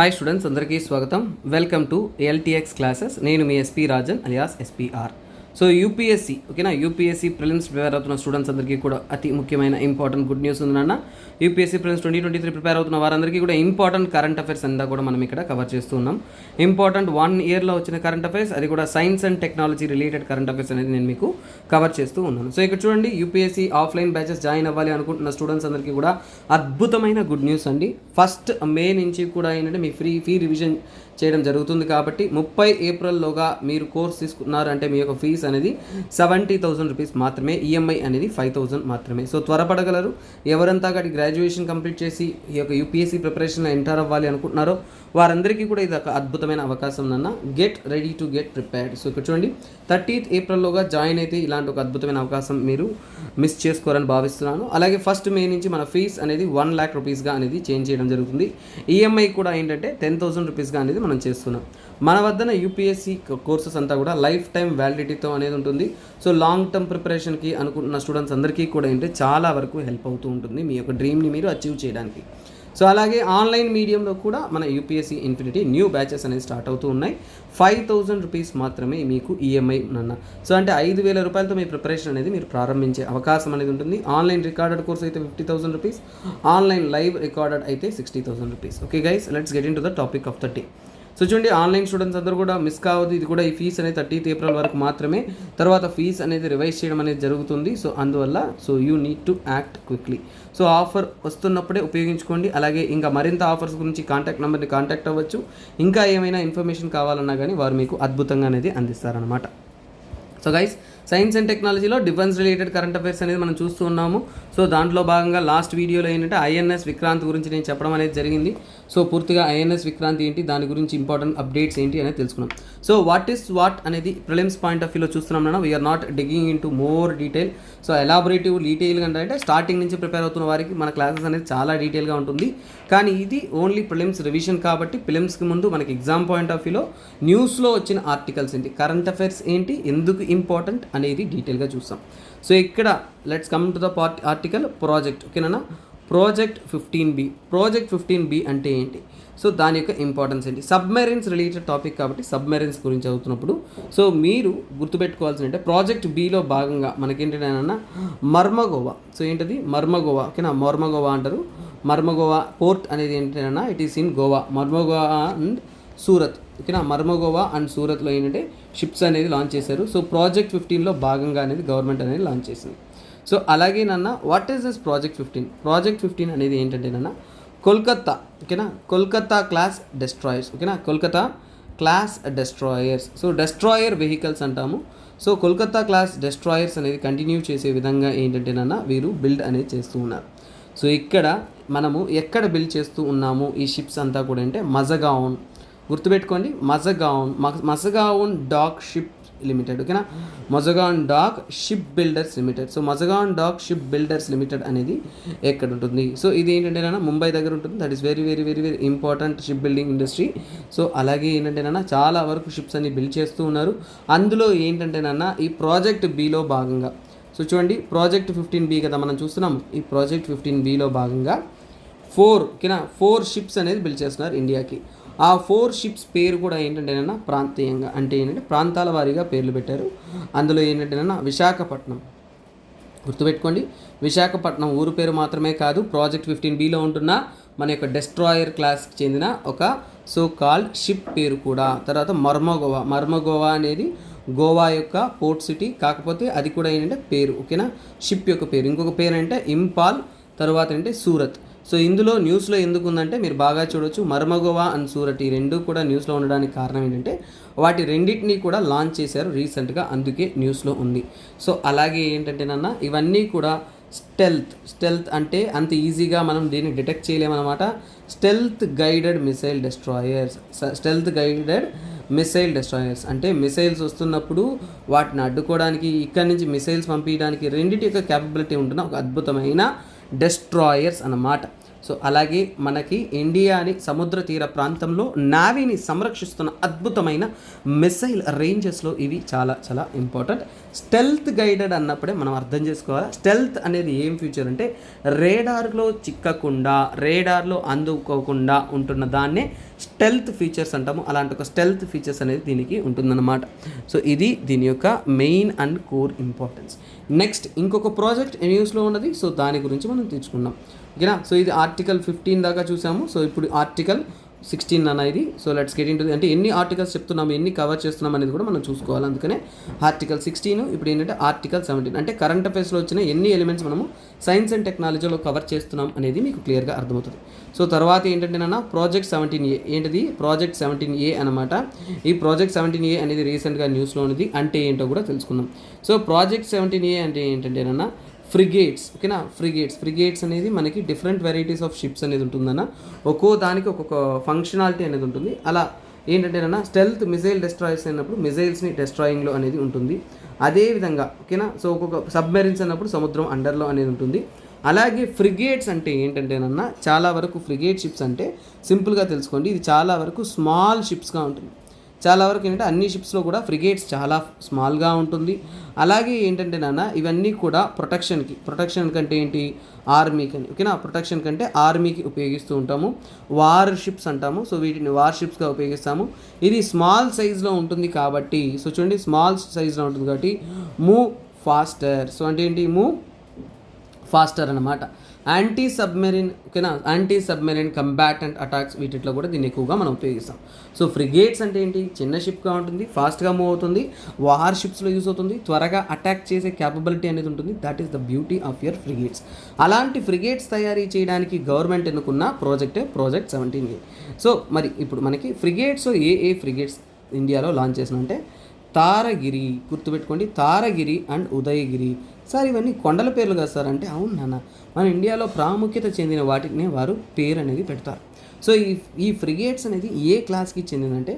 Hi students, అందరికీ స్వాగతం. Welcome to LTX classes. నేను మీ SP Rajan alias SPR. So UPSC ఓకేనా, యూపీఎస్సీ ప్రిలిమ్స్ ప్రిపేర్ అవుతున్న స్టూడెంట్స్ అందరికీ కూడా అతి ముఖ్యమైన ఇంపార్టెంట్ గుడ్ న్యూస్ ఉందన్న. యూపీఎస్సీ ప్రిలిమ్స్ 2023 ప్రిపేర్ అవుతున్న వారందరికీ కూడా ఇంపార్టెంట్ కరెంట్ అఫైర్స్ అంతా కూడా మనం ఇక్కడ కవర్ చేస్తూ ఉన్నాం. ఇంపార్టెంట్ 1 ఇయర్లో వచ్చిన కరెంట్ అఫైర్స్, అది కూడా science and technology related current affairs అనేది నేను మీకు కవర్ చేస్తూ ఉన్నాను. సో ఇక్కడ చూడండి, యూపీఎస్సీ ఆఫ్లైన్ బ్యాచెస్ జాయిన్ అవ్వాలి అనుకుంటున్న స్టూడెంట్స్ అందరికీ కూడా అద్భుతమైన గుడ్ న్యూస్ అండి. ఫస్ట్ మే నుంచి కూడా ఏంటంటే మీ ఫీ రివిజన్ చేయడం జరుగుతుంది. కాబట్టి 30 ఏప్రిల్లోగా మీరు కోర్స్ తీసుకున్నారు అంటే మీ యొక్క ఫీజు అనేది 70,000 రూపీస్ మాత్రమే, ఈఎంఐ అనేది 5,000 మాత్రమే. సో త్వరపడగలరు. ఎవరంతా అక్కడి గ్రాడ్యుయేషన్ కంప్లీట్ చేసి ఈ యొక్క యూపీఎస్సీ ప్రిపరేషన్లో ఎంటర్ అవ్వాలి అనుకుంటున్నారో వారందరికీ కూడా ఇది ఒక అద్భుతమైన అవకాశం అన్న. Get ready to get prepared. So ఇక్కడ చూడండి, 30th ఏప్రిల్లోగా జాయిన్ అయితే ఇలాంటి ఒక అద్భుతమైన అవకాశం మీరు మిస్ చేసుకోరని భావిస్తున్నాను. అలాగే ఫస్ట్ మే నుంచి మన ఫీజ్ అనేది 1 lakh రూపీస్గా అనేది చేంజ్ చేయడం జరుగుతుంది. ఈఎంఐ కూడా ఏంటంటే 10,000 రూపీస్గా అనేది మనం చేస్తున్నాం. మన వద్దన యూపీఎస్సీ కోర్సెస్ అంతా కూడా లైఫ్ టైం వ్యాలిడిటీతో అనేది ఉంటుంది. సో లాంగ్ టర్మ్ ప్రిపరేషన్కి అనుకుంటున్న స్టూడెంట్స్ అందరికీ కూడా ఏంటంటే చాలా వరకు హెల్ప్ అవుతూ ఉంటుంది మీ యొక్క డ్రీమ్ని మీరు అచీవ్ చేయడానికి. సో అలాగే ఆన్లైన్ మీడియంలో కూడా మన యూపీఎస్సీ ఇన్ఫినిటీ న్యూ బ్యాచెస్ అనేది స్టార్ట్ అవుతూ ఉన్నాయి. 5,000 రూపీస్ మాత్రమే మీకు ఈఎంఐ అన్న. సో అంటే 5,000 రూపాయలతో మీ ప్రిపరేషన్ అనేది మీరు ప్రారంభించే అవకాశం అనేది ఉంటుంది. ఆన్లైన్ రికార్డెడ్ కోర్స్ అయితే 50,000 రూపీస్, ఆన్లైన్ లైవ్ రికార్డెడ్ అయితే 60,000 rupees. Okay guys, let's get in to the topic of the day. So చూడండి, ఆన్లైన్ స్టూడెంట్స్ అందరూ కూడా మిస్ కావద్దు. ఇది కూడా ఈ ఫీజ్ అనేది 30th ఏప్రిల్ వరకు మాత్రమే. తర్వాత ఫీజ్ అనేది రివైజ్ చేయడం అనేది జరుగుతుంది. సో అందువల్ల you need to act quickly. So offer వస్తున్నప్పుడే ఉపయోగించుకోండి. అలాగే ఇంకా మరింత ఆఫర్స్ గురించి కాంటాక్ట్ నెంబర్ని కాంటాక్ట్ అవ్వచ్చు. ఇంకా ఏమైనా ఇన్ఫర్మేషన్ కావాలన్నా కానీ వారు మీకు అద్భుతంగా అనేది అందిస్తారనమాట. సో గైస్, సైన్స్ అండ్ టెక్నాలజీలో డిఫెన్స్ రిలేటెడ్ కరెంట్ అఫైర్స్ అనేది మనం చూస్తూ ఉన్నాము. సో దాంట్లో భాగంగా లాస్ట్ వీడియోలో ఏంటంటే ఐఎన్ఎస్ విక్రాంత్ గురించి నేను చెప్పడం అనేది జరిగింది. సో పూర్తిగా ఐఎన్ఎస్ విక్రాంత్ ఏంటి, దాని గురించి ఇంపార్టెంట్ అప్డేట్స్ ఏంటి అనేది తెలుసుకున్నాం. సో వాట్ అనేది ప్రిలిమ్స్ పాయింట్ ఆఫ్ వ్యూలో చూస్తున్నాం అన్న. We are not digging into more detail. So elaborative డీటెయిల్గా అంటే స్టార్టింగ్ నుంచి ప్రిపేర్ అవుతున్న వారికి మన క్లాసెస్ అనేది చాలా డీటెయిల్గా ఉంటుంది. కానీ ఇది ఓన్లీ ప్రిలిమ్స్ రివిజన్ కాబట్టి ప్రిలిమ్స్కి ముందు మనకి ఎగ్జామ్ పాయింట్ ఆఫ్ వ్యూలో న్యూస్లో వచ్చిన ఆర్టికల్స్ ఏంటి, కరెంట్ అఫైర్స్ ఏంటి, ఎందుకు ఇంపార్టెంట్ అనేది డీటెయిల్గా చూస్తాం. సో ఇక్కడ let's come to the article project. ఓకేనా, ప్రాజెక్ట్ 15B. ప్రాజెక్ట్ 15B అంటే ఏంటి, సో దాని యొక్క ఇంపార్టెన్స్ ఏంటి, సబ్మెరైన్స్ రిలేటెడ్ టాపిక్ కాబట్టి సబ్మెరైన్స్ గురించి అవుతున్నప్పుడు సో మీరు గుర్తుపెట్టుకోవాల్సిన అంటే ప్రాజెక్ట్ బిలో భాగంగా మనకేంటంటే మర్మగోవా. సో ఏంటది మర్మగోవా. ఓకేనా, మర్మగోవా అంటారు. మర్మగోవా పోర్ట్ అనేది ఏంటంటే it is in Goa. Mormugao and Surat. ఓకేనా, మర్మగోవా అండ్ సూరత్లో ఏంటంటే షిప్స్ అనేది లాంచ్ చేశారు. సో ప్రాజెక్ట్ 15లో భాగంగా అనేది గవర్నమెంట్ అనేది లాంచ్ చేసింది. సో అలాగే what is this project 15? Project 15 అనేది ఏంటంటే కోల్కత్తా. ఓకేనా, కోల్కత్తా క్లాస్ డెస్ట్రాయర్స్. ఓకేనా, Kolkata class destroyers. So destroyer vehicles అంటాము. సో కోల్కత్తా క్లాస్ డెస్ట్రాయర్స్ అనేది కంటిన్యూ చేసే విధంగా ఏంటంటే వీరు బిల్డ్ అనేది చేస్తూ ఉన్నారు. సో ఇక్కడ మనము ఎక్కడ బిల్డ్ చేస్తూ ఉన్నాము ఈ షిప్స్ అంతా కూడా అంటే మజగాన్. గుర్తుపెట్టుకోండి, మజగాన్ డాక్ షిప్ లిమిటెడ్. ఓకేనా, Mazagon dock ship builders limited. So Mazagon dock ship builders limited అనేది ఎక్కడ ఉంటుంది? సో ఇది ఏంటంటే ముంబై దగ్గర ఉంటుంది. That is very very very very important ship building industry. So అలాగే ఏంటంటే చాలా వరకు షిప్స్ అన్ని బిల్డ్ చేస్తూ ఉన్నారు. అందులో ఏంటంటే ఈ ప్రాజెక్ట్ బిలో భాగంగా సో చూడండి, ప్రాజెక్ట్ 15B కదా మనం చూస్తున్నాము. ఈ ప్రాజెక్ట్ 15Bలో భాగంగా 4 షిప్స్ అనేది బిల్డ్ చేస్తున్నారు ఇండియాకి. ఆ 4 షిప్స్ పేరు కూడా ఏంటంటే ప్రాంతీయంగా అంటే ఏంటంటే ప్రాంతాల వారీగా పేర్లు పెట్టారు. అందులో ఏంటంటే విశాఖపట్నం. గుర్తుపెట్టుకోండి, విశాఖపట్నం ఊరు పేరు మాత్రమే కాదు, ప్రాజెక్ట్ 15Bలో ఉంటున్న మన యొక్క డెస్ట్రాయర్ క్లాస్కి చెందిన ఒక సో కాల్డ్ షిప్ పేరు కూడా. తర్వాత మర్మగోవా అనేది గోవా యొక్క పోర్ట్ సిటీ, కాకపోతే అది కూడా ఏంటంటే పేరు. ఓకేనా, షిప్ యొక్క పేరు. ఇంకొక పేరు అంటే ఇంపాల్, తర్వాత అంటే సూరత్. సో ఇందులో న్యూస్లో ఎందుకు ఉందంటే మీరు బాగా చూడొచ్చు, మర్మగోవా అండ్ సూరత్ ఈ రెండు కూడా న్యూస్లో ఉండడానికి కారణం ఏంటంటే వాటి రెండింటినీ కూడా లాంచ్ చేశారు రీసెంట్గా, అందుకే న్యూస్లో ఉంది. సో అలాగే ఏంటంటే ఇవన్నీ కూడా స్టెల్త్ అంటే అంత ఈజీగా మనం దీన్ని డిటెక్ట్ చేయలేమన్నమాట. స్టెల్త్ గైడెడ్ మిసైల్ డెస్ట్రాయర్స్ అంటే మిసైల్స్ వస్తున్నప్పుడు వాటిని అడ్డుకోవడానికి, ఇక్కడి నుంచి మిసైల్స్ పంపించడానికి రెండింటి యొక్క క్యాపబిలిటీ ఉంటున్న ఒక అద్భుతమైన డెస్ట్రాయర్స్ అన్నమాట. సో అలాగే మనకి ఇండియాని సముద్ర తీర ప్రాంతంలో నావీని సంరక్షిస్తున్న అద్భుతమైన మిసైల్ రేంజెస్లో ఇవి చాలా చాలా ఇంపార్టెంట్. స్టెల్త్ గైడెడ్ అన్నప్పుడే మనం అర్థం చేసుకోవాలి. స్టెల్త్ అనేది ఏం ఫీచర్ అంటే రేడార్లో చిక్కకుండా, రేడార్లో అందుకోకుండా ఉంటున్న దాన్నే స్టెల్త్ ఫీచర్స్ అంటాము. అలాంటి ఒక స్టెల్త్ ఫీచర్స్ అనేది దీనికి ఉంటుందన్నమాట. సో ఇది దీని యొక్క main and core importance. Next ఇంకొక ప్రాజెక్ట్ న్యూస్లో ఉన్నది, సో దాని గురించి మనం తీసుకుందాం. ఓకేనా. సో ఇది ఆర్టికల్ 15 దాకా చూసాము. సో ఇప్పుడు ఆర్టికల్ 16 అన్న ఇది. సో లెట్స్ గెట్ ఇంటు అంటే ఎన్ని ఆర్టికల్స్ చెప్తున్నాము, ఎన్ని కవర్ చేస్తున్నాం అనేది కూడా మనం చూసుకోవాలి. అందుకనే ఆర్టికల్ 16, ఇప్పుడు ఏంటంటే ఆర్టికల్ 17 అంటే కరెంట్ అఫైర్స్లో వచ్చిన ఎన్ని ఎలిమెంట్స్ మనము సైన్స్ అండ్ టెక్నాలజీలో కవర్ చేస్తున్నాం అనేది మీకు క్లియర్గా అర్థమవుతుంది. సో తర్వాత ఏంటంటే నాన్న ప్రాజెక్ట్ 17A ఏంటిది, ప్రాజెక్ట్ 17A అనమాట. ఈ ప్రాజెక్ట్ 17A అనేది రీసెంట్గా న్యూస్లో ఉన్నది. అంటే ఏంటో కూడా తెలుసుకుందాం. సో ప్రాజెక్ట్ 17A అంటే ఏంటంటే నాన్న ఫ్రిగేట్స్. ఓకేనా. ఫ్రిగేట్స్ అనేది మనకి డిఫరెంట్ వెరైటీస్ ఆఫ్ షిప్స్ అనేది ఉంటుందన్న. ఒక్కో దానికి ఒక్కొక్క ఫంక్షనాలిటీ అనేది ఉంటుంది. అలా ఏంటంటేనన్నా స్టెల్త్ మిసైల్ డెస్ట్రాయర్స్ అయినప్పుడు మిసైల్స్ని డెస్ట్రాయింగ్లో అనేది ఉంటుంది. అదేవిధంగా ఓకేనా. సో ఒక్కొక్క సబ్మెరీన్స్ అన్నప్పుడు సముద్రం అండర్లో అనేది ఉంటుంది. అలాగే ఫ్రిగేట్స్ అంటే ఏంటంటేనన్నా చాలా వరకు ఫ్రిగేట్ షిప్స్ అంటే సింపుల్గా తెలుసుకోండి, ఇది చాలా వరకు స్మాల్ షిప్స్గా ఉంటుంది. చాలా వరకు ఏంటంటే అన్ని షిప్స్లో కూడా ఫ్రిగేట్స్ చాలా స్మాల్గా ఉంటుంది. అలాగే ఏంటంటే నాన్న ఇవన్నీ కూడా ప్రొటెక్షన్ కంటే ఏంటి, ఆర్మీకి అని. ఓకేనా. ప్రొటెక్షన్ కంటే ఆర్మీకి ఉపయోగిస్తూ ఉంటాము. వార్ షిప్స్ అంటాము. సో వీటిని వార్ షిప్స్గా ఉపయోగిస్తాము. ఇది స్మాల్ సైజ్లో ఉంటుంది కాబట్టి, సో చూడండి స్మాల్ సైజ్లో ఉంటుంది కాబట్టి మూవ్ ఫాస్టర్. సో అంటే ఏంటి, మూవ్ ఫాస్టర్ అన్నమాట. యాంటీ సబ్మెరీన్ ఓకేనా, యాంటీ సబ్మెరీన్ కంబాటెంట్ అటాక్స్ వీటిలో కూడా దీన్ని ఎక్కువగా మనం ఉపయోగిస్తాం. సో ఫ్రిగేట్స్ అంటే ఏంటి, చిన్న షిప్గా ఉంటుంది, ఫాస్ట్గా మూవ్ అవుతుంది, వార్ షిప్స్లో యూస్ అవుతుంది, త్వరగా అటాక్ చేసే క్యాపబిలిటీ అనేది ఉంటుంది. That is the beauty of your frigates. అలాంటి ఫ్రిగేట్స్ తయారీ చేయడానికి గవర్నమెంట్ ఎన్నుకున్న ప్రాజెక్ట్ 17A. సో మరి ఇప్పుడు మనకి ఫ్రిగేట్స్ ఏ ఫ్రిగేట్స్ ఇండియాలో లాంచ్ చేసినంటే తారగిరి, గుర్తుపెట్టుకోండి, తారగిరి అండ్ ఉదయగిరి. సార్ ఇవన్నీ కొండల పేర్లు కదా సార్ అంటే, అవును నాన్న, మన ఇండియాలో ప్రాముఖ్యత చెందిన వాటిని వారు పేరు అనేది పెడతారు. సో ఈ ఫ్రిగేట్స్ అనేది ఏ క్లాస్కి చెందిందంటే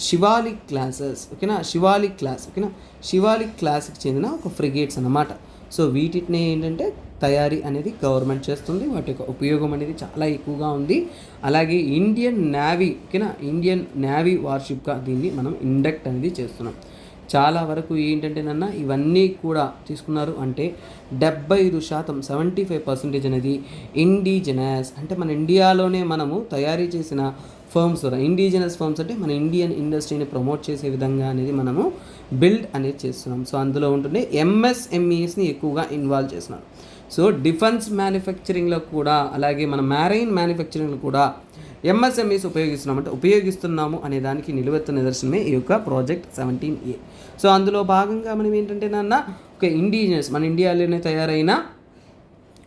శివాలిక్ క్లాసెస్. ఓకేనా, శివాలిక్ క్లాస్. ఓకేనా, శివాలిక్ క్లాస్కి చెందిన ఒక ఫ్రిగేట్స్ అన్నమాట. సో వీటిని ఏంటంటే తయారీ అనేది గవర్నమెంట్ చేస్తుంది. వాటి యొక్క ఉపయోగం అనేది చాలా ఎక్కువగా ఉంది. అలాగే ఇండియన్ నేవీ ఓకేనా, ఇండియన్ నేవీ వార్షిప్గా దీన్ని మనం ఇండక్ట్ అనేది చేస్తున్నాం. చాలా వరకు ఏంటంటే నన్న ఇవన్నీ కూడా తీసుకున్నారు అంటే 75%, 75% అనేది ఇండిజినస్ అంటే మన ఇండియాలోనే మనము తయారీ చేసిన ఫర్మ్స్. ఇండిజినస్ ఫర్మ్స్ అంటే మన ఇండియన్ ఇండస్ట్రీని ప్రమోట్ చేసే విధంగా అనేది మనము బిల్డ్ అనేది చేస్తున్నాం. సో అందులో ఉంటుండే ఎంఎస్ఎంఈస్ని ఎక్కువగా ఇన్వాల్వ్ చేస్తున్నాం. సో డిఫెన్స్ మ్యానుఫ్యాక్చరింగ్లో కూడా అలాగే మన మ్యారైన్ మ్యానుఫ్యాక్చరింగ్లో కూడా ఎంఎస్ఎంఈస్ ఉపయోగిస్తున్నాము అనే దానికి నిలువెత్తు నిదర్శనమే ఈ యొక్క ప్రాజెక్ట్ 17A. సో అందులో భాగంగా మనం ఏంటంటే నాన్న ఒక ఇండిజినస్ మన ఇండియాలోనే తయారైన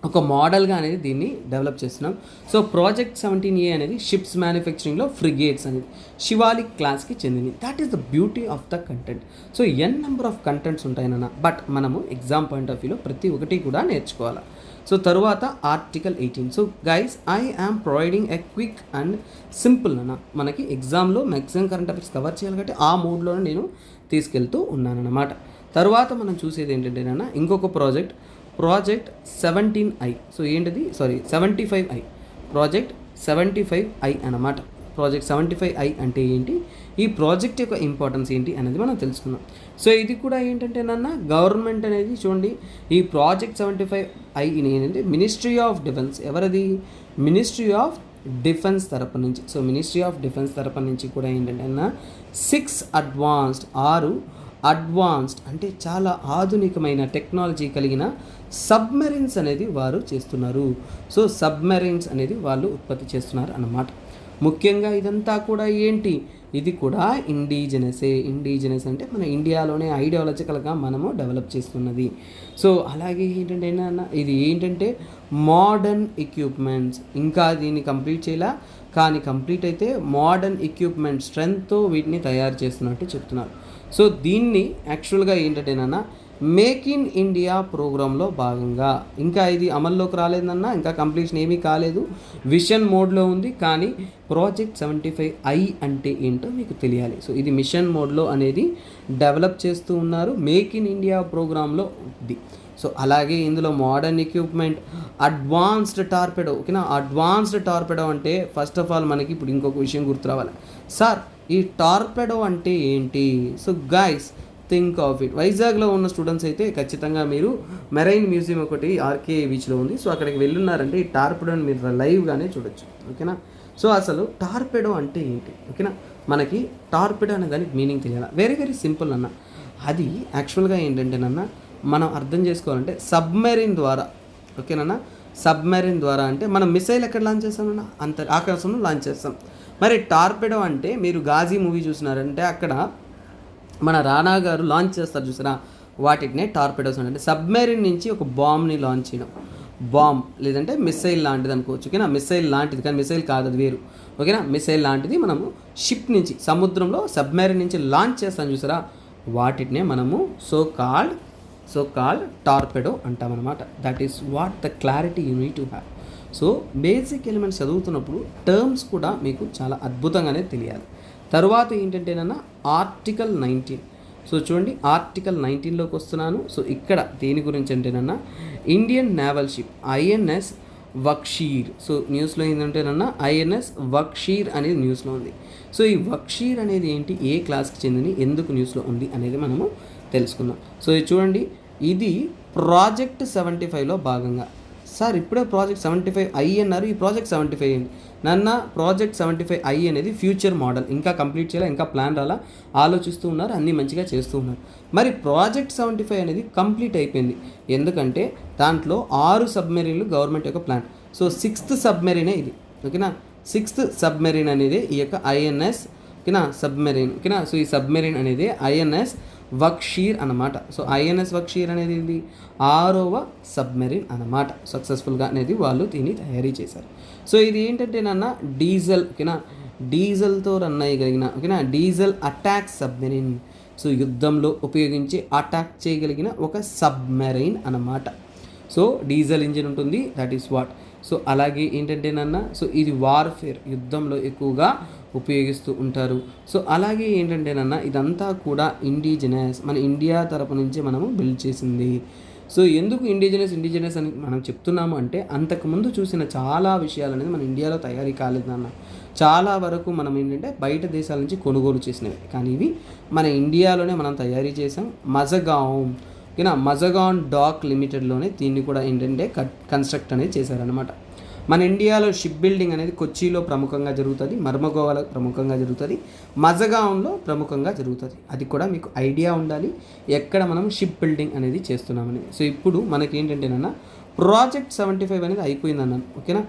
ఒక మోడల్గా అనేది దీన్ని డెవలప్ చేస్తున్నాం. సో ప్రాజెక్ట్ 17A అనేది షిప్స్ మ్యానుఫ్యాక్చరింగ్లో ఫ్రిగేట్స్ అనేది శివాలిక్ క్లాస్కి చెందింది. That is the beauty of the content. So number of contents ఉంటాయన్న, బట్ మనము ఎగ్జామ్ పాయింట్ ఆఫ్ వ్యూలో ప్రతి ఒక్కటి కూడా నేర్చుకోవాలి. సో తరువాత article 18. So guys I am providing a quick and simple అన్న, మనకి ఎగ్జామ్లో మ్యాక్సిమం కరెంట్ అఫైర్స్ కవర్ చేయాలి కాబట్టి ఆ మూడ్లోనే నేను తీసుకెళ్తూ ఉన్నానన్నమాట. తర్వాత మనం చూసేది ఏంటంటే నాన్న ఇంకొక ప్రాజెక్ట్ 17I. సో ఏంటిది, 75I, ప్రాజెక్ట్ 75I అన్నమాట. ప్రాజెక్ట్ 75I అంటే ఏంటి, ఈ ప్రాజెక్ట్ యొక్క ఇంపార్టెన్స్ ఏంటి అనేది మనం తెలుసుకుందాం. సో ఇది కూడా ఏంటంటే నాన్న గవర్నమెంట్ అనేది చూడండి, ఈ ప్రాజెక్ట్ 75I ఏంటంటే మినిస్ట్రీ ఆఫ్ డిఫెన్స్, ఎవరది, మినిస్ట్రీ ఆఫ్ డిఫెన్స్ తరపు నుంచి. సో మినిస్ట్రీ ఆఫ్ డిఫెన్స్ తరపు నుంచి కూడా ఏంటంటే అన్న 6 అడ్వాన్స్డ్ అంటే చాలా ఆధునికమైన టెక్నాలజీ కలిగిన సబ్మెరీన్స్ అనేది వారు చేస్తున్నారు. సో సబ్మెరీన్స్ అనేది వాళ్ళు ఉత్పత్తి చేస్తున్నారు అన్నమాట. ముఖ్యంగా ఇదంతా కూడా ఏంటి, ఇది కూడా ఇండిజినస్ అంటే మన ఇండియాలోనే ఐడియాలజికల్గా మనము డెవలప్ చేస్తున్నది. సో అలాగే ఏంటంటే ఇది ఏంటంటే మోడర్న్ ఎక్విప్మెంట్స్, ఇంకా దీన్ని కంప్లీట్ చేయాల, కానీ కంప్లీట్ అయితే మోడర్న్ ఎక్విప్మెంట్ స్ట్రెంగ్త్తో వీటిని తయారు చేస్తున్నట్టు చెప్తున్నారు. సో దీన్ని యాక్చువల్గా ఏంటంటేనన్నా మేక్ ఇన్ ఇండియా ప్రోగ్రాంలో భాగంగా, ఇంకా ఇది అమల్లోకి రాలేదన్నా, ఇంకా కంప్లీషన్ ఏమీ కాలేదు, విషన్ మోడ్లో ఉంది. కానీ ప్రాజెక్ట్ 75I అంటే ఏంటో మీకు తెలియాలి. సో ఇది మిషన్ మోడ్లో అనేది డెవలప్ చేస్తూ ఉన్నారు, మేక్ ఇన్ ఇండియా ప్రోగ్రాంలో ఉంది. సో అలాగే ఇందులో మోడర్న్ ఎక్విప్మెంట్, అడ్వాన్స్డ్ టార్పెడో. ఓకేనా, అడ్వాన్స్డ్ టార్పెడో అంటే ఫస్ట్ ఆఫ్ ఆల్ మనకి ఇప్పుడు ఇంకొక విషయం గుర్తు రావాలి. సార్ ఈ టార్పెడో అంటే ఏంటి? So guys think of it. వైజాగ్లో ఉన్న స్టూడెంట్స్ అయితే ఖచ్చితంగా మీరు మెరైన్ మ్యూజియం ఒకటి ఆర్కే బీచ్లో ఉంది. సో అక్కడికి వెళ్ళున్నారంటే ఈ టార్పెడోని మీరు లైవ్గానే చూడొచ్చు. ఓకేనా, సో అసలు టార్పెడో అంటే ఏంటి? ఓకేనా, మనకి టార్పెడో అనే దానికి మీనింగ్ తెలియాలి. వెరీ వెరీ సింపుల్ అన్న. అది యాక్చువల్గా ఏంటంటేనన్న మనం అర్థం చేసుకోవాలంటే సబ్మెరీన్ ద్వారా. ఓకేనన్నా, సబ్మెరీన్ ద్వారా అంటే మనం మిసైల్ ఎక్కడ లాంచ్ చేస్తామన్నా ఆకాశంలో లాంచ్ చేస్తాం. మరి టార్పెడో అంటే మీరు గాజీ మూవీ చూసినారంటే అక్కడ మన రానా గారు లాంచ్ చేస్తారు చూసారా, వాటినే టార్పెడోస్ అంటే సబ్మెరీన్ నుంచి ఒక బాంబ్ని లాంచ్ చేయడం. బాంబ్ లేదంటే మిసైల్ లాంటిది అనుకోవచ్చు. ఓకేనా, మిసైల్ లాంటిది కానీ మిసైల్ కాదు, అది వేరు. ఓకేనా, మిసైల్ లాంటిది మనము షిప్ నుంచి సముద్రంలో సబ్మెరీన్ నుంచి లాంచ్ చేస్తాం చూసారా, వాటినే మనము సో కాల్డ్ టార్పెడో అంటామన్నమాట. That is what the clarity you need to have. So basic elements చదువుతున్నప్పుడు టర్మ్స్ కూడా మీకు చాలా అద్భుతంగానే తెలియాలి. తర్వాత ఏంటంటేనన్నా ఆర్టికల్ 19. సో చూడండి, ఆర్టికల్ 19లోకి వస్తున్నాను. సో ఇక్కడ దేని గురించి అంటేనన్నా Indian naval ship INS Vagsheer. So న్యూస్లో ఏంటంటేనన్నా ఐఎన్ఎస్ వక్షీర్ అనేది న్యూస్లో ఉంది. సో ఈ వక్షీర్ అనేది ఏంటి, ఏ క్లాస్కి చెందింది, ఎందుకు న్యూస్లో ఉంది అనేది మనము తెలుసుకుందాం. సో ఇది చూడండి, ఇది ప్రాజెక్ట్ 75లో భాగంగా. సార్ ఇప్పుడే ప్రాజెక్ట్ 75I అన్నారు, ఈ ప్రాజెక్ట్ 75 అయింది నన్న. ప్రాజెక్ట్ 75I అనేది ఫ్యూచర్ మోడల్, ఇంకా కంప్లీట్ చేయాలి, ఇంకా ప్లాన్ రాలా, ఆలోచిస్తూ ఉన్నారు, అన్నీ మంచిగా చేస్తూ ఉన్నారు. మరి ప్రాజెక్ట్ 75 అనేది కంప్లీట్ అయిపోయింది, ఎందుకంటే దాంట్లో 6 సబ్మెరీన్లు గవర్నమెంట్ యొక్క ప్లాన్. సో 6th సబ్మెరీనే ఇది. ఓకేనా, 6th సబ్మెరీన్ అనేది ఈ యొక్క ఐఎన్ఎస్. ఓకేనా, సబ్మెరీన్. ఓకేనా, సో ఈ సబ్మెరీన్ అనేది ఐఎన్ఎస్ వక్షీర్ అన్నమాట. సో ఐఎన్ఎస్ వక్షీర్ అనేది ఇది 6వ సబ్మెరీన్ అన్నమాట. సక్సెస్ఫుల్గా అనేది వాళ్ళు దీన్ని తయారీ చేశారు. సో ఇది ఏంటంటే నాన్న డీజిల్. ఓకేనా, డీజిల్తో రన్ అయ్యగలిగిన, ఓకేనా, డీజిల్ అటాక్ సబ్మెరీన్. సో యుద్ధంలో ఉపయోగించి అటాక్ చేయగలిగిన ఒక సబ్మెరైన్ అన్నమాట. సో డీజిల్ ఇంజిన్ ఉంటుంది, దట్ ఈస్ వాట్. సో అలాగే ఏంటంటేనన్నా, సో ఇది వార్ఫేర్, యుద్ధంలో ఎక్కువగా ఉపయోగిస్తూ ఉంటారు. సో అలాగే ఏంటంటేనన్నా ఇదంతా కూడా ఇండిజినస్, మన ఇండియా తరపు నుంచి మనము బిల్డ్ చేసింది. సో ఎందుకు ఇండిజినస్ అని మనం చెప్తున్నాము అంటే అంతకుముందు చూసిన చాలా విషయాలు అనేది మన ఇండియాలో తయారీ కాలేదన్న. చాలా వరకు మనం ఏంటంటే బయట దేశాల నుంచి కొనుగోలు చేసినవి, కానీ ఇవి మన ఇండియాలోనే మనం తయారీ చేసాం. మజగాన్ డాక్ లిమిటెడ్లోనే దీన్ని కూడా ఏంటంటే కన్స్ట్రక్ట్ అనేది చేశారనమాట. మన ఇండియాలో షిప్ బిల్డింగ్ అనేది కొచ్చిలో ప్రముఖంగా జరుగుతుంది, మర్మగోవాలో ప్రముఖంగా జరుగుతుంది, మజగాన్లో ప్రముఖంగా జరుగుతుంది. అది కూడా మీకు ఐడియా ఉండాలి ఎక్కడ మనం షిప్ బిల్డింగ్ అనేది చేస్తున్నామని. సో ఇప్పుడు మనకి ఏంటంటేనన్నా ప్రాజెక్ట్ 75 అనేది అయిపోయింది అన్నాను. ఓకేనా,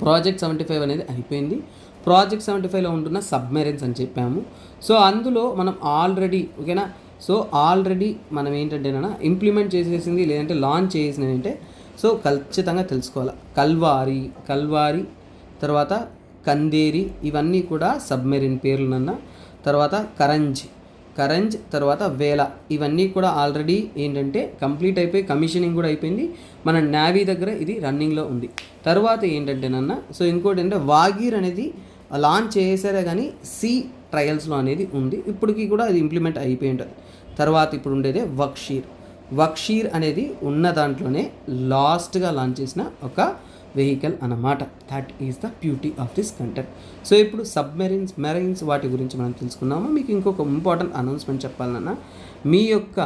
ప్రాజెక్ట్ 75 అనేది అయిపోయింది. ప్రాజెక్ట్ 75లో ఉంటున్న సబ్మెరైన్స్ అని చెప్పాము. సో అందులో మనం ఆల్రెడీ ఓకేనా, సో ఆల్రెడీ మనం ఏంటంటేనా ఇంప్లిమెంట్ చేసేసింది లేదంటే లాంచ్ చేసినవి అంటే సో ఖచ్చితంగా తెలుసుకోవాలి. కల్వారి తర్వాత కందేరి, ఇవన్నీ కూడా సబ్మెరీన్ పేర్లునన్న. తర్వాత కరంజ్ తర్వాత వేల, ఇవన్నీ కూడా ఆల్రెడీ ఏంటంటే కంప్లీట్ అయిపోయి కమిషనింగ్ కూడా అయిపోయింది. మన నేవీ దగ్గర ఇది రన్నింగ్లో ఉంది. తర్వాత ఏంటంటేనన్న సో ఇంకోటి అంటే వాగీర్ అనేది లాంచ్ చేసారే కానీ సీ ట్రయల్స్లో అనేది ఉంది, ఇప్పటికీ కూడా అది ఇంప్లిమెంట్ అయిపోయి ఉంటుంది. తర్వాత ఇప్పుడు ఉండేదే వక్షీర్ అనేది ఉన్న దాంట్లోనే లాస్ట్గా లాంచ్ చేసిన ఒక వెహికల్ అన్నమాట. That is the beauty of this content. So ఇప్పుడు మెరైన్స్ వాటి గురించి మనం తెలుసుకున్నాము. మీకు ఇంకొక ఇంపార్టెంట్ అనౌన్స్మెంట్ చెప్పాలన్నా, మీ యొక్క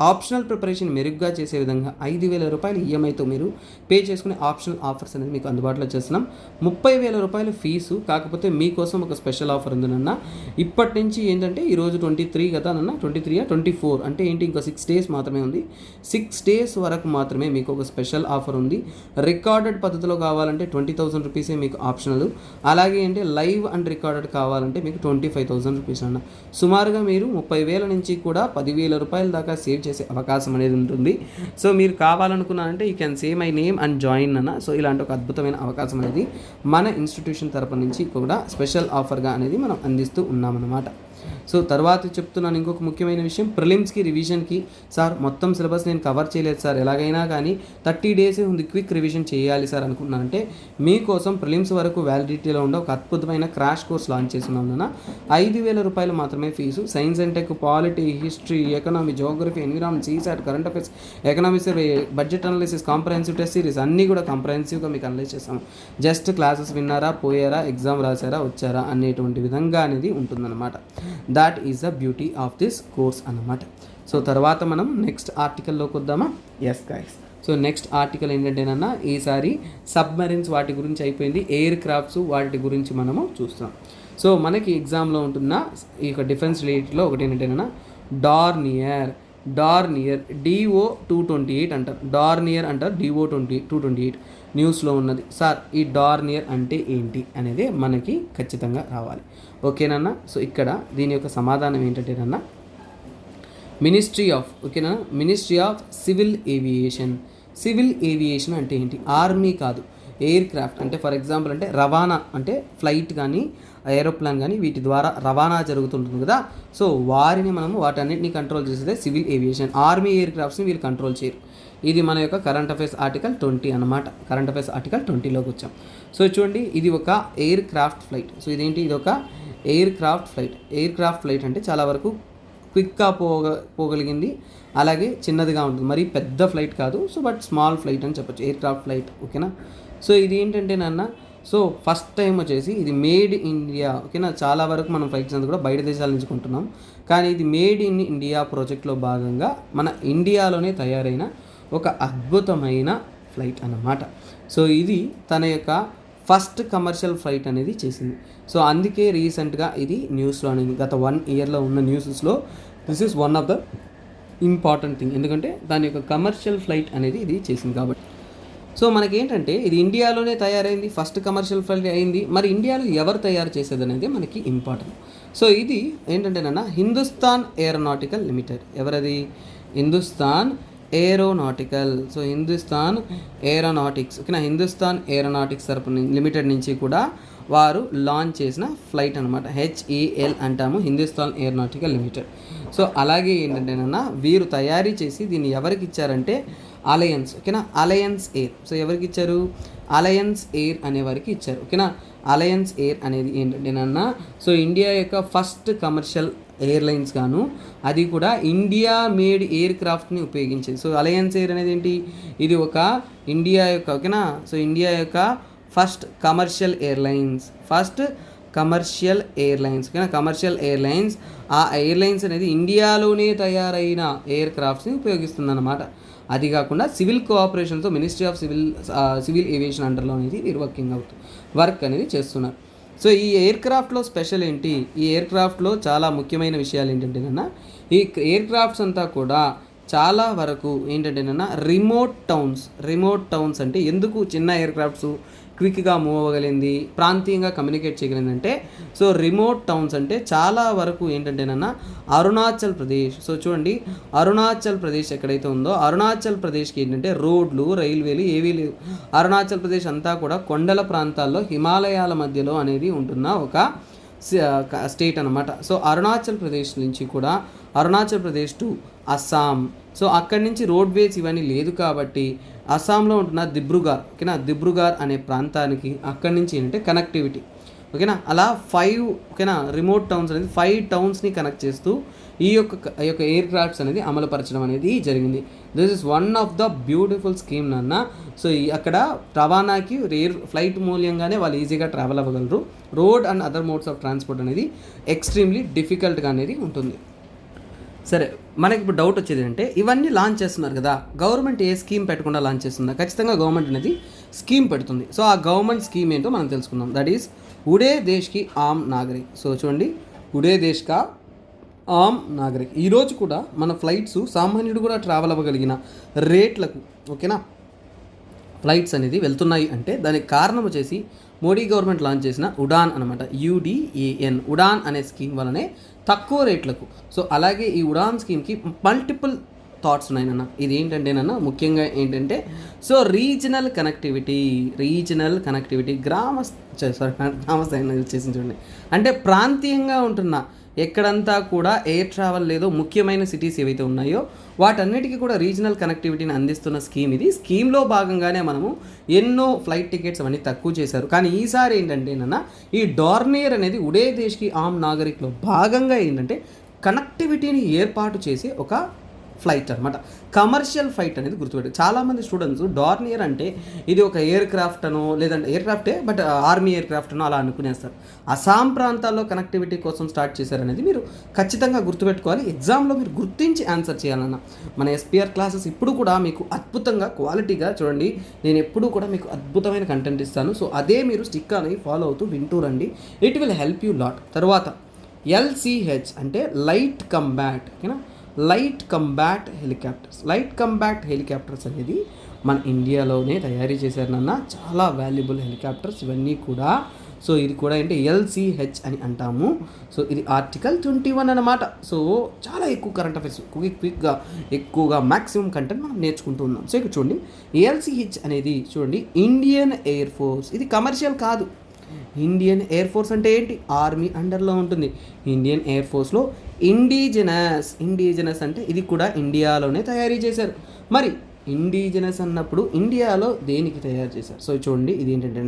ఆప్షనల్ ప్రిపరేషన్ మెరుగ్గా చేసే విధంగా 5,000 రూపాయలు ఈఎంఐతో మీరు పే చేసుకునే ఆప్షనల్ ఆఫర్స్ అనేది మీకు అందుబాటులో చేస్తున్నాం. 30,000 రూపాయల ఫీజు, కాకపోతే మీకోసం ఒక స్పెషల్ ఆఫర్ ఉందన్న. ఇప్పటి నుంచి ఏంటంటే ఈరోజు 23 కదా అన్న, 24 అంటే ఏంటి, ఇంకా 6 days మాత్రమే ఉంది. 6 days వరకు మాత్రమే మీకు ఒక స్పెషల్ ఆఫర్ ఉంది. రికార్డెడ్ పద్ధతిలో కావాలంటే 20,000 రూపీసే మీకు ఆప్షనల్. అలాగే అంటే లైవ్ అండ్ రికార్డెడ్ కావాలంటే మీకు 25,000 రూపీస్ అన్న. సుమారుగా మీరు 30,000 నుంచి కూడా 10,000 రూపాయల దాకా సేవ్ చేసే అవకాశం అనేది ఉంటుంది. సో మీరు కావాలనుకున్నారంటే you can say my name and join అన్న. సో ఇలాంటి ఒక అద్భుతమైన అవకాశం అనేది మన ఇన్స్టిట్యూషన్ తరపు నుంచి కూడా స్పెషల్ ఆఫర్గా అనేది మనం అందిస్తూ ఉన్నామన్నమాట. సో తర్వాత చెప్తున్నాను ఇంకొక ముఖ్యమైన విషయం, ప్రిలిమ్స్కి రివిజన్కి సార్ మొత్తం సిలబస్ నేను కవర్ చేయలేదు సార్, ఎలాగైనా కానీ 30 డేసే ఉంది, క్విక్ రివిజన్ చేయాలి సార్ అనుకున్నానంటే మీకోసం ప్రిలిమ్స్ వరకు వ్యాలిడిటీలో ఉండే ఒక అద్భుతమైన క్రాష్ కోర్స్ లాంచ్ చేస్తున్నాం నాన్న. 5,000 రూపాయలు మాత్రమే fee. Science and tech, polity, history, economy, geography, environment, CSAT, current affairs, economic survey, budget analysis, comprehensive test series అన్నీ కూడా కాంప్రహెన్సివ్గా మీకు అనలైజ్ చేస్తాము. జస్ట్ క్లాసెస్ విన్నారా, పోయారా, ఎగ్జామ్ రాసారా, వచ్చారా అనేటువంటి విధంగా అనేది ఉంటుందన్నమాట. That is the beauty of this course అన్నమాట. సో తర్వాత మనం నెక్స్ట్ ఆర్టికల్లోకి వద్దామా? Yes guys. So next article ఏంటంటేనన్నా ఈసారి సబ్మరీన్స్ వాటి గురించి అయిపోయింది, ఎయిర్ క్రాఫ్ట్స్ వాటి గురించి మనము చూస్తాం. సో మనకి ఎగ్జామ్లో ఉంటున్న ఈ యొక్క డిఫెన్స్ రిలేటెడ్లో ఒకటి ఏంటంటేనన్నా డార్నియర్ DO-228 అంటారు, డార్నియర్ అంటారు, DO-228 న్యూస్లో ఉన్నది. సార్ ఈ డార్నియర్ అంటే ఏంటి అనేది మనకి ఖచ్చితంగా రావాలి, ఓకేనన్నా. సో ఇక్కడ దీని యొక్క సమాధానం ఏంటంటేనన్నా మినిస్ట్రీ ఆఫ్ సివిల్ ఏవియేషన్ అంటే ఏంటి? ఆర్మీ కాదు, ఎయిర్ క్రాఫ్ట్ అంటే ఫర్ ఎగ్జాంపుల్ అంటే రవాణా, అంటే ఫ్లైట్ కానీ ఏరోప్లాన్ కానీ వీటి ద్వారా రవాణా జరుగుతుంటుంది కదా, సో వాటన్నిటిని కంట్రోల్ చేసేదే సివిల్ ఏవియేషన్. ఆర్మీ ఎయిర్ క్రాఫ్ట్స్ని వీళ్ళు కంట్రోల్ చేయరు. ఇది మన యొక్క కరెంట్ అఫైర్స్ ఆర్టికల్ 20 అన్నమాట. కరెంట్ అఫైర్స్ ఆర్టికల్ 20లోకి వచ్చాం. సో చూడండి, ఇది ఒక ఎయిర్ క్రాఫ్ట్ ఫ్లైట్. సో ఇదేంటి? ఇది ఒక ఎయిర్ క్రాఫ్ట్ ఫ్లైట్ అంటే చాలా వరకు క్విక్గా పోగలిగింది, అలాగే చిన్నదిగా ఉంటుంది, మరి పెద్ద ఫ్లైట్ కాదు. సో బట్ స్మాల్ ఫ్లైట్ అని చెప్పొచ్చు, ఎయిర్ క్రాఫ్ట్ ఫ్లైట్, ఓకేనా. సో ఇది ఏంటంటే నాన్న, సో ఫస్ట్ టైం వచ్చేసి ఇది మేడ్ ఇండియా, ఓకేనా. చాలా వరకు మనం ఫ్లైట్స్ అంతా కూడా బయట దేశాల నుంచి కొంటున్నాం, కానీ ఇది మేడ్ ఇన్ ఇండియా ప్రాజెక్ట్లో భాగంగా మన ఇండియాలోనే తయారైన ఒక అద్భుతమైన ఫ్లైట్ అన్నమాట. సో ఇది తన యొక్క ఫస్ట్ కమర్షియల్ ఫ్లైట్ అనేది చేసింది. సో అందుకే రీసెంట్గా ఇది న్యూస్లో అనేది గత 1 ఇయర్లో ఉన్న న్యూసెస్లో this is one of the important thing, ఎందుకంటే దాని యొక్క కమర్షియల్ ఫ్లైట్ అనేది ఇది చేసింది కాబట్టి. సో మనకేంటంటే ఇది ఇండియాలోనే తయారైంది, ఫస్ట్ కమర్షియల్ ఫ్లైట్ అయింది. మరి ఇండియాలో ఎవరు తయారు చేసేది అనేది మనకి ఇంపార్టెంట్. సో ఇది ఏంటంటేనన్నా హిందుస్థాన్ ఏరోనాటికల్ లిమిటెడ్. ఎవరది? Hindustan aeronautical. So Hindustan aeronautics, ఓకేనా. హిందుస్థాన్ ఏరోనాటిక్స్ తరపున లిమిటెడ్ నుంచి కూడా వారు లాంచ్ చేసిన ఫ్లైట్ అనమాట. HAL అంటాము, హిందుస్థాన్ ఏరోనాటికల్ లిమిటెడ్. సో అలాగే ఏంటంటేనన్నా వీరు తయారీ చేసి దీన్ని ఎవరికి ఇచ్చారంటే అలయన్స్, ఓకేనా. Alliance air. సో ఎవరికి ఇచ్చారు? అలయన్స్ ఎయిర్ అనే వారికి ఇచ్చారు, ఓకేనా. అలయన్స్ ఎయిర్ అనేది ఏంటంటేనన్నా సో ఇండియా యొక్క ఫస్ట్ కమర్షియల్ ఎయిర్లైన్స్ గాను, అది కూడా ఇండియా మేడ్ ఎయిర్ క్రాఫ్ట్ని ఉపయోగించేది. సో అలయన్స్ ఎయిర్ అనేది ఏంటి? ఇది ఒక ఇండియా యొక్క, ఓకేనా. సో ఇండియా యొక్క ఫస్ట్ కమర్షియల్ ఎయిర్లైన్స్, ఓకేనా. Commercial airlines. ఆ ఎయిర్లైన్స్ అనేది ఇండియాలోనే తయారైన ఎయిర్ క్రాఫ్ట్స్ని ఉపయోగిస్తుంది అన్నమాట. అది కాకుండా సివిల్ కోఆపరేషన్తో మినిస్ట్రీ ఆఫ్ సివిల్ ఏవియేషన్ అండర్లో అనేది వీరు వర్క్ అనేది చేస్తున్నారు. సో ఈ ఎయిర్ క్రాఫ్ట్లో స్పెషల్ ఏంటి? ఈ ఎయిర్ క్రాఫ్ట్లో చాలా ముఖ్యమైన విషయాలు ఏంటంటేనన్నా ఈ ఎయిర్ క్రాఫ్ట్స్ అంతా కూడా చాలా వరకు ఏంటంటేనన్నా రిమోట్ టౌన్స్ అంటే ఎందుకు చిన్న ఎయిర్ క్రాఫ్ట్స్ క్విక్గా మూవ్ అవ్వగలిగింది, ప్రాంతీయంగా కమ్యూనికేట్ చేయగలిగింది అంటే, సో రిమోట్ టౌన్స్ అంటే చాలా వరకు ఏంటంటేనన్నా అరుణాచల్ ప్రదేశ్. సో చూడండి, అరుణాచల్ ప్రదేశ్ ఎక్కడైతే ఉందో అరుణాచల్ ప్రదేశ్కి ఏంటంటే రోడ్లు, రైల్వేలు ఏవీ లేవు. అరుణాచల్ ప్రదేశ్ అంతా కూడా కొండల ప్రాంతాల్లో హిమాలయాల మధ్యలో అనేది ఉంటున్న ఒక స్టేట్ అనమాట. సో అరుణాచల్ ప్రదేశ్ నుంచి కూడా అరుణాచల్ ప్రదేశ్ టు అస్సాం, సో అక్కడి నుంచి రోడ్వేస్ ఇవన్నీ లేదు కాబట్టి అస్సాంలో ఉంటున్న దిబ్రుగార్, ఓకేనా. దిబ్రుగార్ అనే ప్రాంతానికి అక్కడి నుంచి ఏంటంటే కనెక్టివిటీ, ఓకేనా. అలా 5, ఓకేనా, రిమోట్ టౌన్స్ అనేది 5 టౌన్స్ని కనెక్ట్ చేస్తూ ఈ యొక్క ఎయిర్ క్రాఫ్ట్స్ అనేది అమలుపరచడం అనేది జరిగింది. This is one of the beautiful scheme నాన్న. సో అక్కడ రవాణాకి ఎయిర్ ఫ్లైట్ మూల్యంగానే వాళ్ళు ఈజీగా ట్రావెల్ అవ్వగలరు. Road and other modes of transport అనేది ఎక్స్ట్రీమ్లీ డిఫికల్ట్గా అనేది ఉంటుంది. సరే, మనకి ఇప్పుడు డౌట్ వచ్చేది అంటే ఇవన్నీ లాంచ్ చేస్తున్నారు కదా, గవర్నమెంట్ ఏ స్కీమ్ పెట్టకుండా లాంచ్ చేస్తుందా? ఖచ్చితంగా గవర్నమెంట్ అనేది స్కీమ్ పెడుతుంది. సో ఆ గవర్నమెంట్ స్కీమ్ ఏంటో మనం తెలుసుకుందాం. దట్ ఈస్ ఉడే దేశ్ కి ఆమ్ నాగరిక్. సో చూడండి, ఉడే దేశ్ కా ఆమ్ నాగరిక్. ఈరోజు కూడా మన ఫ్లైట్స్ సామాన్యుడు కూడా ట్రావెల్ అవ్వగలిగిన రేట్లకు, ఓకేనా, ఫ్లైట్స్ అనేది వెళ్తున్నాయి అంటే దానికి కారణం వచ్చేసి మోడీ గవర్నమెంట్ లాంచ్ చేసిన ఉడాన్ అనమాట. UDAN, ఉడాన్ అనే స్కీమ్ వల్లనే తక్కువ రేట్లకు. సో అలాగే ఈ ఉడాన్ స్కీమ్కి మల్టిపుల్ థాట్స్ ఉన్నాయి నాన్న. ఇది ఏంటంటే నాన్న ముఖ్యంగా ఏంటంటే సో రీజనల్ కనెక్టివిటీ గ్రామ స్థాయిలో వచ్చేసి చూడండి, అంటే ప్రాంతీయంగా ఉంటున్న ఎక్కడంతా కూడా ఎయిర్ ట్రావెల్ లేదో ముఖ్యమైన సిటీస్ ఏవైతే ఉన్నాయో వాటన్నిటికీ కూడా రీజనల్ కనెక్టివిటీని అందిస్తున్న స్కీమ్ ఇది. స్కీమ్లో భాగంగానే మనము ఎన్నో ఫ్లైట్ టికెట్స్ అవన్నీ తక్కువ చేశారు. కానీ ఈసారి ఏంటంటే నాన్న ఈ డార్నియర్ అనేది ఉడే దేశ్కి ఆమ్ నాగరిక్లో భాగంగా ఏంటంటే కనెక్టివిటీని ఏర్పాటు చేసి ఒక ఫ్లైట్ అనమాట, కమర్షియల్ ఫ్లైట్ అనేది గుర్తుపెట్టారు. చాలామంది స్టూడెంట్స్ డార్నియర్ అంటే ఇది ఒక ఎయిర్ క్రాఫ్ట్ అనో లేదంటే ఎయిర్ క్రాఫ్టే బట్ ఆర్మీ ఎయిర్ క్రాఫ్ట్ అనో అలా అనుకునేస్తారు. అస్సాం ప్రాంతాల్లో కనెక్టివిటీ కోసం స్టార్ట్ చేశారనేది మీరు ఖచ్చితంగా గుర్తుపెట్టుకోవాలి. ఎగ్జామ్లో మీరు గుర్తించి ఆన్సర్ చేయాలన్న మన ఎస్పీఆర్ క్లాసెస్ ఇప్పుడు కూడా మీకు అద్భుతంగా క్వాలిటీగా చూడండి, నేను ఎప్పుడూ కూడా మీకు అద్భుతమైన కంటెంట్ ఇస్తాను. సో అదే మీరు స్టిక్ అని ఫాలో అవుతూ వింటూ రండి, it will help you lot. తర్వాత LCH అంటే లైట్ కంబాట్, ఓకేనా, లైట్ కంబాట్ హెలికాప్టర్స్ అనేది మన ఇండియాలోనే తయారీ చేశారు నాన్న. చాలా వాల్యుబుల్ హెలికాప్టర్స్ ఇవన్నీ కూడా. సో ఇది కూడా ఏంటి LCH అని అంటాము. సో ఇది ఆర్టికల్ 21 అన్నమాట. సో చాలా ఎక్కువ కరెంట్ అఫైర్స్ ఎక్కువగా మ్యాక్సిమం కంటెంట్ మనం నేర్చుకుంటూ ఉన్నాం. సో ఇక్కడ చూడండి, LCH అనేది చూడండి ఇండియన్ ఎయిర్ ఫోర్స్, ఇది కమర్షియల్ కాదు. ఇండియన్ ఎయిర్ ఫోర్స్ అంటే ఏంటి, ఆర్మీ అండర్లో ఉంటుంది. ఇండియన్ ఎయిర్ ఫోర్స్లో ఇండిజినస్ అంటే ఇది కూడా ఇండియాలోనే తయారీ చేశారు. మరి ఇండిజినస్ అన్నప్పుడు ఇండియాలో దేనికి తయారు చేశారు? సో చూడండి, ఇది ఏంటంటే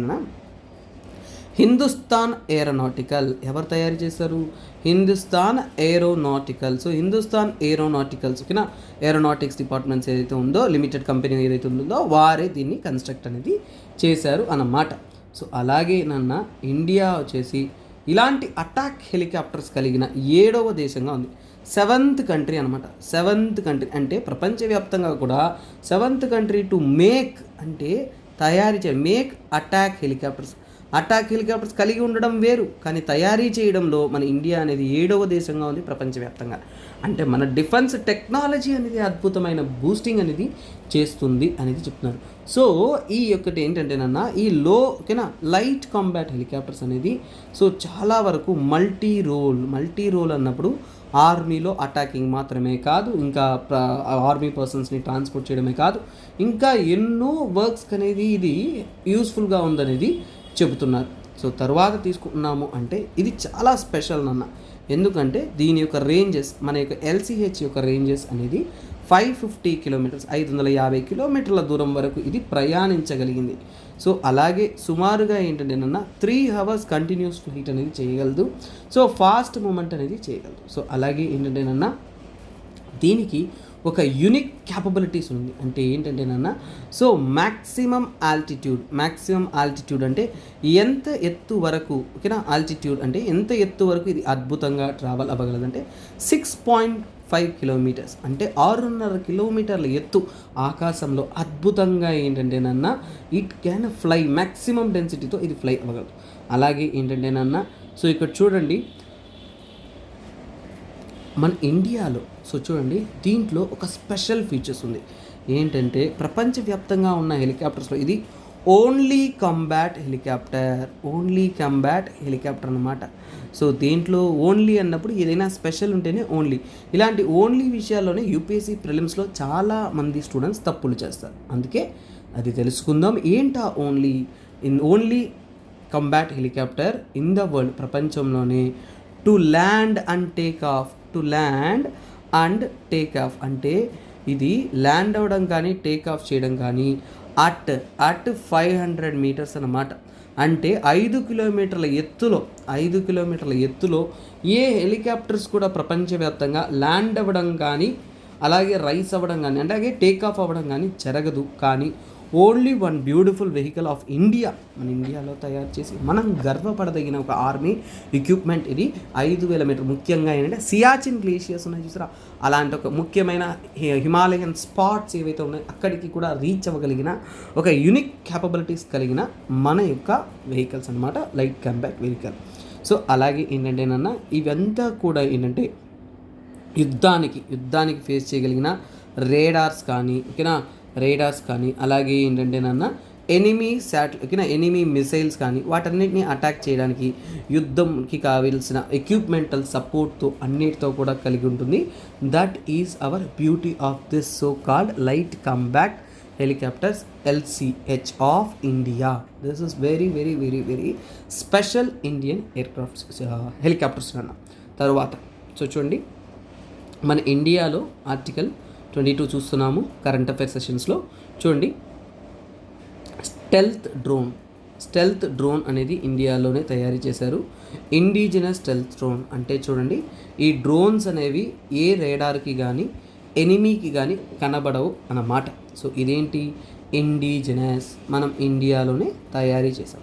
హిందుస్థాన్ ఏరోనాటికల్. ఎవరు తయారు చేశారు? Hindustan aeronautical. So Hindustan aeronauticals ఓకేనా, ఏరోనాటిక్స్ డిపార్ట్మెంట్స్ ఏదైతే ఉందో, లిమిటెడ్ కంపెనీ ఏదైతే ఉందో వారే దీన్ని కన్స్ట్రక్ట్ అనేది చేశారు అన్నమాట. సో అలాగే నాన్న ఇండియా వచ్చేసి ఇలాంటి అటాక్ హెలికాప్టర్స్ కలిగిన 7వ దేశంగా ఉంది. 7th కంట్రీ అనమాట. 7th కంట్రీ అంటే ప్రపంచవ్యాప్తంగా కూడా 7th కంట్రీ టు మేక్ అంటే తయారీ చేయాలి. మేక్ అటాక్ హెలికాప్టర్స్ కలిగి ఉండడం వేరు, కానీ తయారీ చేయడంలో మన ఇండియా అనేది 7వ దేశంగా ఉంది ప్రపంచవ్యాప్తంగా. అంటే మన డిఫెన్స్ టెక్నాలజీ అనేది అద్భుతమైన బూస్టింగ్ అనేది చేస్తుంది అనేది చెప్తున్నారు. సో ఈ ఒక్కటి ఏంటంటే నాన్న ఈ ఓకేనా లైట్ కాంబాట్ హెలికాప్టర్స్ అనేది సో చాలా వరకు మల్టీ రోల్ అన్నప్పుడు ఆర్మీలో అటాకింగ్ మాత్రమే కాదు, ఇంకా ఆర్మీ పర్సన్స్ని ట్రాన్స్పోర్ట్ చేయడమే కాదు, ఇంకా ఎన్నో వర్క్స్ అనేది ఇది యూస్ఫుల్గా ఉందనేది చెబుతున్నారు. సో తర్వాత తీసుకున్నాము అంటే ఇది చాలా స్పెషల్ నాన్న, ఎందుకంటే దీని యొక్క రేంజెస్ మన యొక్క LCH యొక్క రేంజెస్ అనేది 550 కిలోమీటర్స్ 550 కిలోమీటర్ల దూరం వరకు ఇది ప్రయాణించగలిగింది. సో అలాగే సుమారుగా ఏంటంటే నాన్న 3 hours కంటిన్యూస్ ఫ్లైట్ అనేది చేయగలదు. సో ఫాస్ట్ మూమెంట్ అనేది చేయగలదు. సో అలాగే ఏంటంటే నాన్న దీనికి ఒక యూనిక్ క్యాపబిలిటీస్ ఉంది. అంటే ఏంటంటే నాన్న సో మ్యాక్సిమం ఆల్టిట్యూడ్ అంటే ఎంత ఎత్తు వరకు ఓకేనా, ఆల్టిట్యూడ్ అంటే ఎంత ఎత్తు వరకు ఇది అద్భుతంగా ట్రావెల్ అవ్వగలదు అంటే 6.5 కిలోమీటర్స్ అంటే 6.5 కిలోమీటర్ల ఎత్తు ఆకాశంలో అద్భుతంగా ఏంటంటే నాన్న ఇట్ క్యాన్ ఫ్లై, మ్యాక్సిమం డెన్సిటీతో ఇది ఫ్లై అవ్వగలదు. అలాగే ఏంటంటే నాన్న సో ఇక్కడ చూడండి మన ఇండియాలో సో చూడండి దీంట్లో ఒక స్పెషల్ ఫీచర్స్ ఉంది. ఏంటంటే ప్రపంచవ్యాప్తంగా ఉన్న హెలికాప్టర్స్లో ఇది ఓన్లీ కంబాట్ హెలికాప్టర్ అన్నమాట. సో దీంట్లో ఓన్లీ అన్నప్పుడు ఏదైనా స్పెషల్ ఉంటేనే ఓన్లీ. ఇలాంటి ఓన్లీ విషయాల్లోనే యూపీఎస్సీ ప్రిలిమ్స్లో చాలా మంది స్టూడెంట్స్ తప్పులు చేస్తారు. అందుకే అది తెలుసుకుందాం. ఏంటా only combat helicopter in the world, ప్రపంచంలోనే to land and take off అంటే ఇది ల్యాండ్ అవ్వడం కానీ టేక్ ఆఫ్ చేయడం కానీ అట్ 500 మీటర్స్ అన్నమాట. అంటే 5 కిలోమీటర్ల ఎత్తులో ఏ హెలికాప్టర్స్ కూడా ప్రపంచవ్యాప్తంగా ల్యాండ్ అవ్వడం కానీ అలాగే రైస్ అవ్వడం కానీ అలాగే టేక్ ఆఫ్ అవ్వడం కానీ జరగదు. కానీ only one beautiful vehicle of India మన ఇండియాలో తయారు చేసి మనం గర్వపడదగిన ఒక ఆర్మీ ఎక్విప్మెంట్ ఇది. 5,000 మీటర్ ముఖ్యంగా ఏంటంటే సియాచిన్ గ్లేషియర్స్ ఉన్నాయి చూసారా, అలాంటి ఒక ముఖ్యమైన హిమాలయన్ స్పాట్స్ ఏవైతే ఉన్నాయో అక్కడికి కూడా రీచ్ అవ్వగలిగిన ఒక యూనిక్ క్యాపబిలిటీస్ కలిగిన మన యొక్క వెహికల్స్ అనమాట, లైట్ కంబాట్ వెహికల్. సో అలాగే ఏంటంటే నాన్న ఇవంతా కూడా ఏంటంటే యుద్ధానికి ఫేస్ చేయగలిగిన రేడార్స్ కానీ ఓకేనా, అలాగే ఏంటంటే నాన్న ఎనిమీ మిసైల్స్ కానీ వాటన్నిటిని అటాక్ చేయడానికి యుద్ధంకి కావాల్సిన ఎక్విప్మెంటల్ సపోర్ట్తో అన్నిటితో కూడా కలిగి ఉంటుంది. That is our beauty of this so called light combat helicopters LCH of India. This is very very very very special Indian aircrafts helicopters అన్న. తర్వాత సో చూడండి, మన ఇండియాలో ఆర్టికల్ 22 చూస్తున్నాము కరెంట్ అఫైర్స్ సెషన్స్లో. చూడండి, స్టెల్త్ డ్రోన్ అనేది ఇండియాలోనే తయారు చేశారు. ఇండిజినస్ స్టెల్త్ డ్రోన్ అంటే చూడండి, ఈ డ్రోన్స్ అనేవి ఏ రేడార్కి కానీ ఎనిమీకి కానీ కనబడవు అన్నమాట. సో ఇదేంటి, ఇండిజినస్, మనం ఇండియాలోనే తయారీ చేసాం.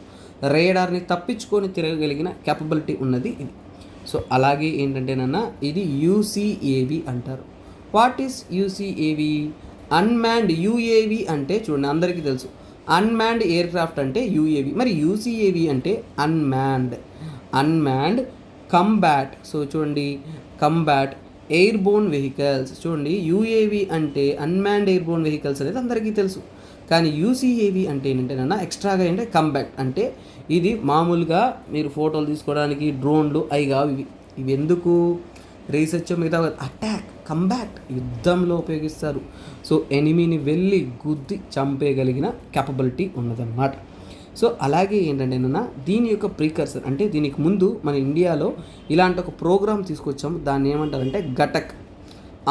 రేడార్ని తప్పించుకొని తిరగగలిగిన క్యాపబిలిటీ ఉన్నది ఇది. సో అలాగే ఏంటంటేనన్నా ఇది UCAV అంటారు. What is UCAV? Unmanned. UAV అంటే చూడండి అందరికీ తెలుసు, అన్మ్యాన్డ్ ఎయిర్ క్రాఫ్ట్ అంటే UAV. మరి UCAV అంటే అన్మ్యాన్డ్ కంబాట్. సో చూడండి, కంబాట్ ఎయిర్బోర్న్ వెహికల్స్. చూడండి, UAV అంటే అన్మ్యాన్డ్ ఎయిర్బోర్న్ వెహికల్స్ అనేది అందరికీ తెలుసు. కానీ UCAV అంటే ఏంటంటేనన్నా ఎక్స్ట్రాగా ఏంటంటే కంబాట్ అంటే ఇది మామూలుగా మీరు ఫోటోలు తీసుకోవడానికి డ్రోన్లు అవి కావు. ఇవి ఎందుకు, రీసెర్చ్ మిగతా అటాక్ కంబాట్ యుద్ధంలో ఉపయోగిస్తారు. సో ఎనిమీని వెళ్ళి గుద్ది చంపేయగలిగిన క్యాపబిలిటీ ఉన్నదన్నమాట. సో అలాగే ఏంటంటేనన్నా దీని యొక్క ప్రీకర్సర్ అంటే దీనికి ముందు మన ఇండియాలో ఇలాంటి ఒక ప్రోగ్రామ్ తీసుకొచ్చాము. దాన్ని ఏమంటారంటే గటక్.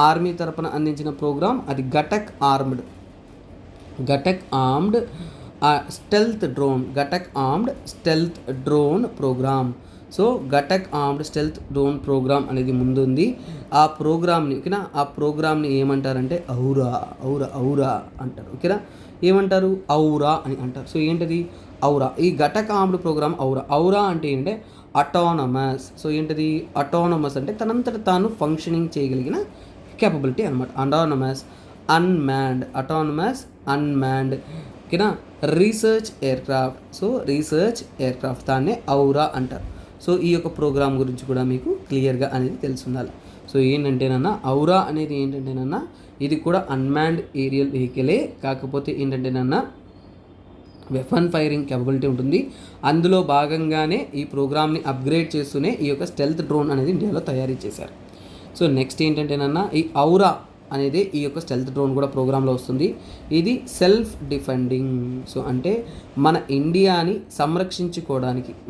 ఆర్మీ తరపున అందించిన ప్రోగ్రామ్ అది Ghatak armed stealth drone programme. So Ghatak armed stealth drone programme అనేది ముందుంది. ఆ ప్రోగ్రామ్ని ఏమంటారంటే ఔరా అంటారు. ఓకేనా, ఏమంటారు, ఔరా అని అంటారు. సో ఏంటది ఔరా? ఈ గటక్ ఆర్మ్డ్ ప్రోగ్రామ్ ఔరా అంటే ఏంటంటే అటానమస్. సో ఏంటది అటానమస్ అంటే తనంతట తాను ఫంక్షనింగ్ చేయగలిగిన క్యాపబిలిటీ అనమాట. అటానమస్ అన్మ్యాన్డ్ ఓకేనా. Research aircraft. So research aircraft దాన్నే ఔరా అంటారు. సో ఈ యొక్క ప్రోగ్రామ్ గురించి కూడా మీకు క్లియర్గా అనేది తెలుసుండాలి. సో ఏంటంటేనన్నా ఔరా అనేది ఏంటంటేనన్నా ఇది కూడా అన్మ్యాన్డ్ ఏరియల్ వెహికలే, కాకపోతే ఏంటంటేనన్నా వెపన్ ఫైరింగ్ క్యాపబిలిటీ ఉంటుంది. అందులో భాగంగానే ఈ ప్రోగ్రామ్ని అప్గ్రేడ్ చేస్తూనే ఈ యొక్క స్టెల్త్ డ్రోన్ అనేది ఇండియాలో తయారీ చేశారు. సో నెక్స్ట్ ఏంటంటేనన్నా ఈ ఔరా అనేది ఈ యొక్క స్టెల్త్ డ్రోన్ కూడా ప్రోగ్రాంలో వస్తుంది. ఇది సెల్ఫ్ డిఫెండింగ్. సో అంటే మన ఇండియాని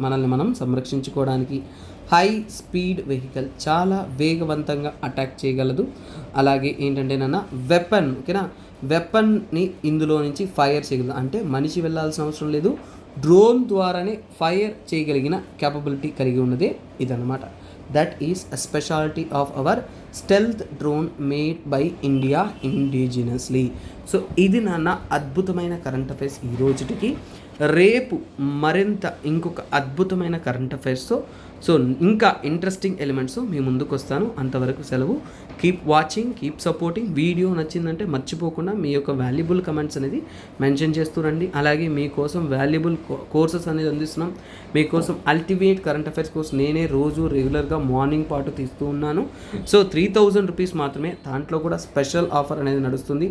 మనల్ని మనం సంరక్షించుకోవడానికి హై స్పీడ్ వెహికల్, చాలా వేగవంతంగా అటాక్ చేయగలదు. అలాగే ఏంటంటేనన్నా వెపన్ని ఇందులో నుంచి ఫైర్ చేయగలదు. అంటే మనిషి వెళ్ళాల్సిన అవసరం లేదు, డ్రోన్ ద్వారానే ఫైర్ చేయగలిగిన క్యాపబిలిటీ కలిగి ఉన్నదే ఇదన్నమాట. That is a speciality of our stealth drone made by India indigenously. So ఇది నాన్న అద్భుతమైన కరెంట్ అఫైర్స్ ఈ రోజుటికి. రేపు మరింత ఇంకొక అద్భుతమైన కరెంట్ అఫైర్స్తో ఇంకా ఇంట్రెస్టింగ్ ఎలిమెంట్స్ మీ ముందుకు వస్తాను. అంతవరకు సెలవు. Keep watching, keep supporting. Video నచ్చిందంటే మర్చిపోకుండా మీ యొక్క వాల్యుబుల్ కమెంట్స్ అనేది మెన్షన్ చేస్తూ రండి. అలాగే మీకోసం వాల్యుబుల్ కోర్సెస్ అనేది అందిస్తున్నాం. మీకోసం అల్టిమేట్ కరెంట్ అఫైర్స్ కోర్స్ నేనే రోజు రెగ్యులర్గా మార్నింగ్ పాటు తీస్తూ ఉన్నాను. సో 3000 రూపీస్ మాత్రమే, దాంట్లో కూడా స్పెషల్ ఆఫర్ అనేది నడుస్తుంది.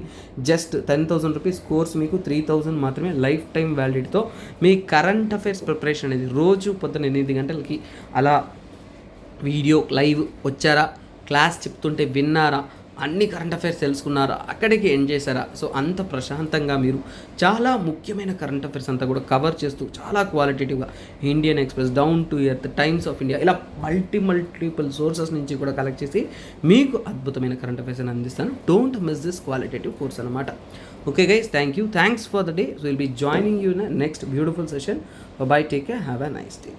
జస్ట్ 10,000 రూపీస్ కోర్స్ మీకు 3000 మాత్రమే లైఫ్ టైం వ్యాలిడిటీతో మీ కరెంట్ అఫైర్స్ ప్రిపరేషన్ అనేది రోజు పొద్దున్న 8 గంటలకి అలా వీడియో లైవ్ వచ్చారా, క్లాస్ చెప్తుంటే విన్నారా, అన్ని కరెంట్ అఫైర్స్ తెలుసుకున్నారా, అక్కడికి ఎండ్ చేశారా. సో అంత ప్రశాంతంగా మీరు చాలా ముఖ్యమైన కరెంట్ అఫైర్స్ అంతా కూడా కవర్ చేస్తూ చాలా క్వాలిటేటివ్గా Indian Express, Down to Earth, Times of India ఇలా మల్టిపుల్ సోర్సెస్ నుంచి కూడా కలెక్ట్ చేసి మీకు అద్భుతమైన కరెంట్ అఫైర్స్ అని అందిస్తాను. Don't miss this qualitative course అనమాట. Okay guys, thanks for the day. So we'll be joining you in the next beautiful session. Bye bye, take care, have a nice day.